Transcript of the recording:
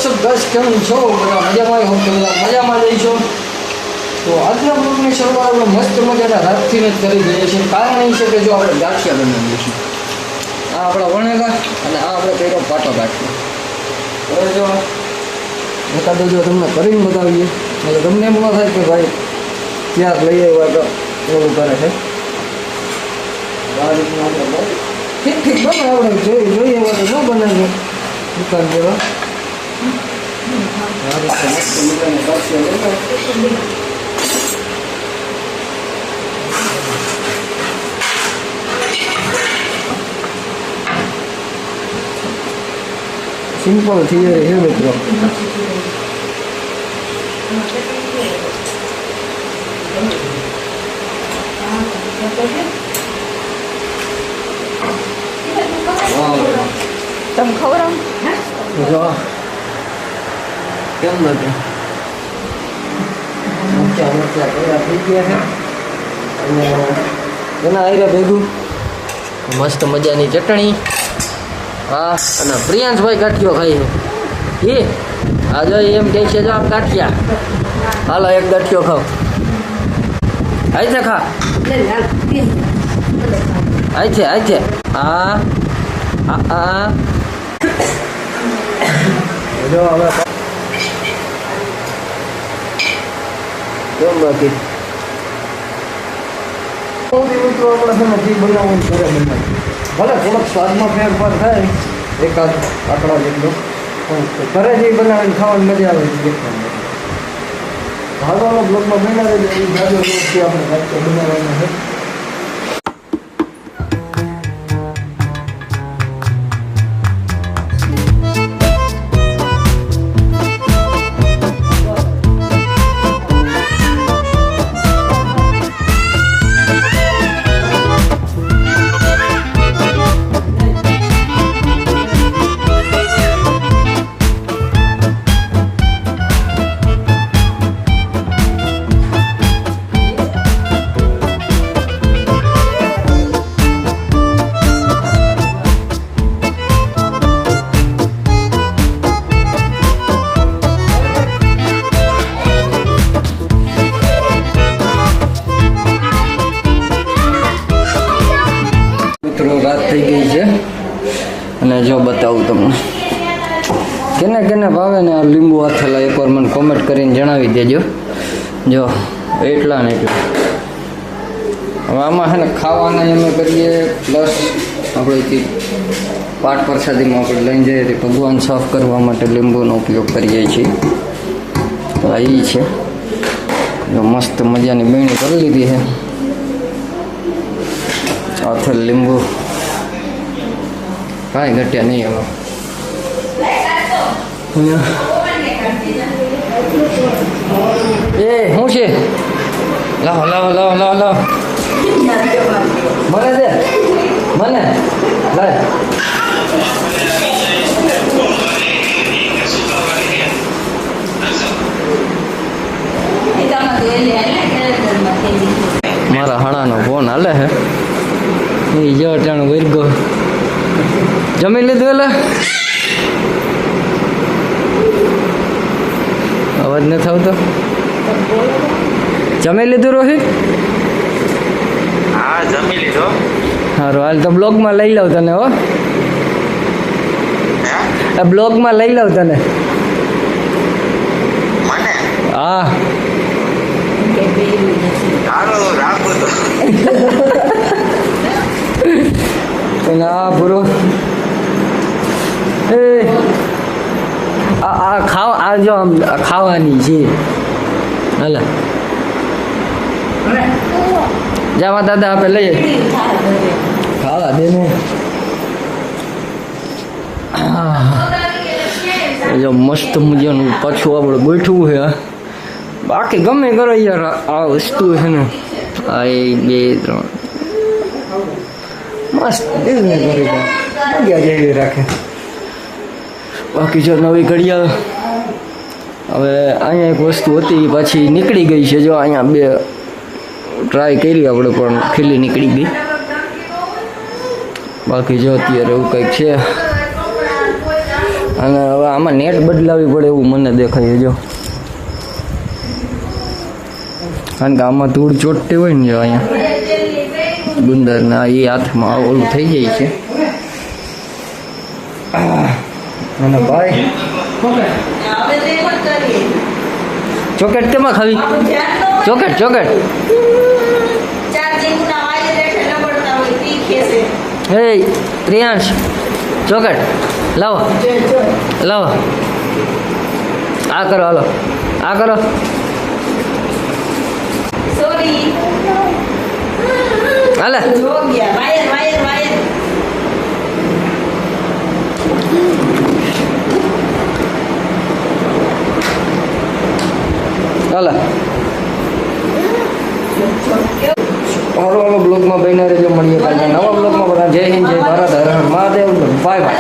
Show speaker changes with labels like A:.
A: WhatsApp girls કેમ છો બધા મજામાં હું કે બધા મજામાં જઈશું તો આજના બ્લોગની શરૂઆત આપણે મસ્ત મજાના રાતથી જ કરી દઈએ છીએ કારણ એ છે કે જો આપણે ગાંઠિયા બનાવીએ છીએ આ આપણા વણેલા અને આ આપણે પહેલો પાટો ગાંઠિયા હવે જો એકાદો જો તમને કરીને બતાવીએ એટલે તમને એમ ન થાય કે ભાઈ ત્યાં લઈ આવ્યા તો એવું કરે છે આ રીતના આપણે ઠીક ઠીક બને આપણે જોઈએ એવા તો ન બનાવીએ દુકાન જેવા આ રીતે મસ્ત મજાના ગાંઠિયા લઈ સિમ્પલ થિયરી છે મિત્રો
B: તમે ખબર
A: જો કેમ નથી થઈ ગયા છે અને એના આયરા ભેગું મસ્ત મજાની ચટણી હા અને પ્રિયાંશભાઈ ગાંઠિયો ખાઈ છે એ આજે એમ કહે છે જો આપ ગાંઠિયા હાલો એક ગાંઠિયો ખાઓ આઈ છે ખા આઈ છે હા હા જો હવે કેમ બાકી મિત્રો આપણે છે ને જે બનાવવાનું ઘરે બનાવીએ ભલે થોડોક સ્વાદમાં ફેરફાર થાય એકાદ આંકડા જેટલો પણ ઘરે જે બનાવીને ખાવાની મજા આવે છે હાલવાનો બ્લોગમાં બનાવે છે એ જાજો રોજથી આપણે ગાંઠિયા બનાવવાના છે રાત થઈ ગઈ છે અને જો બતાવું તમને કેને કેને ભાવે ને આ લીંબુ આથેલા એકવાર મને કોમેન્ટ કરીને જણાવી દેજો જો એટલા ને એટલા હવે આમાં છે ને ખાવાના અમે કરીએ પ્લસ આપણે પાઠ પ્રસાદીમાં આપણે લઈને જઈએ તો ભગવાન સાફ કરવા માટે લીંબુનો ઉપયોગ કરીએ છીએ તો આ એ છે જો મસ્ત મજાની બેણી કરી લીધી છે આથેલ લીંબુ કાંઈ ઘટ્યા નહીં હવે એ શું છે લાવો લાવો લાવો લાવો લાવો મને દે મને લાય મારા હાણાનો ફોન હાલે છે એ જો અટાણું વર્ગો જમી લીધું એટલે અવાજ નથી આવતો જમી લીધું રોહિત
C: હા જમી લીધો
A: સારું હાલ તો બ્લોગમાં લઈ લઉં તને હો બ્લોગમાં લઈ લઉં તને
C: મને
A: હા
C: સારું રાખો તો
A: ના પૂરો એ આ ખાવા આ જો આમ ખાવાની છે હાલા જાવા દાદા આપણે લઈએ ખાવા દે ને જો મસ્ત મજાનું પાછું આપણે ગોઠવું છે બાકી ગમે કરો યાર આ વસ્તુ છે ને આ 1 2 3 મસ્ત ડિઝાઇન કરી મજા જેવી રાખે બાકી જો નવી ઘડિયાળ હવે અહીંયા એક વસ્તુ હતી પાછી નીકળી ગઈ છે જો અહીંયા બે ટ્રાય કરી આપણે પણ ખીલી નીકળી ગઈ બાકી જો અત્યારે એવું કંઈક છે અને હવે આમાં નેટ બદલાવી પડે એવું મને દેખાય છે જો, કારણ કે આમાં ધૂળ ચોટતી હોય ને જો અહીંયા ગુંદર ના એ હાથમાં ઓલું થઈ જાય છે. અને ભાઈ ચોકેટ કેમાં ખાવી? ચોકેટ ચોકેટ હે પ્રિયાંશ ચોકેટ લાવો લાવો. આ કરો હાલો આ કરો. હાલે હાલે હાલો હાલો બ્લોગમાં બન્યા રહેજો. મળીએ કાલે નવા બ્લોગમાં. બધા જય હિન્દ જય ભારત હર હર મહાદેવ. Bye by.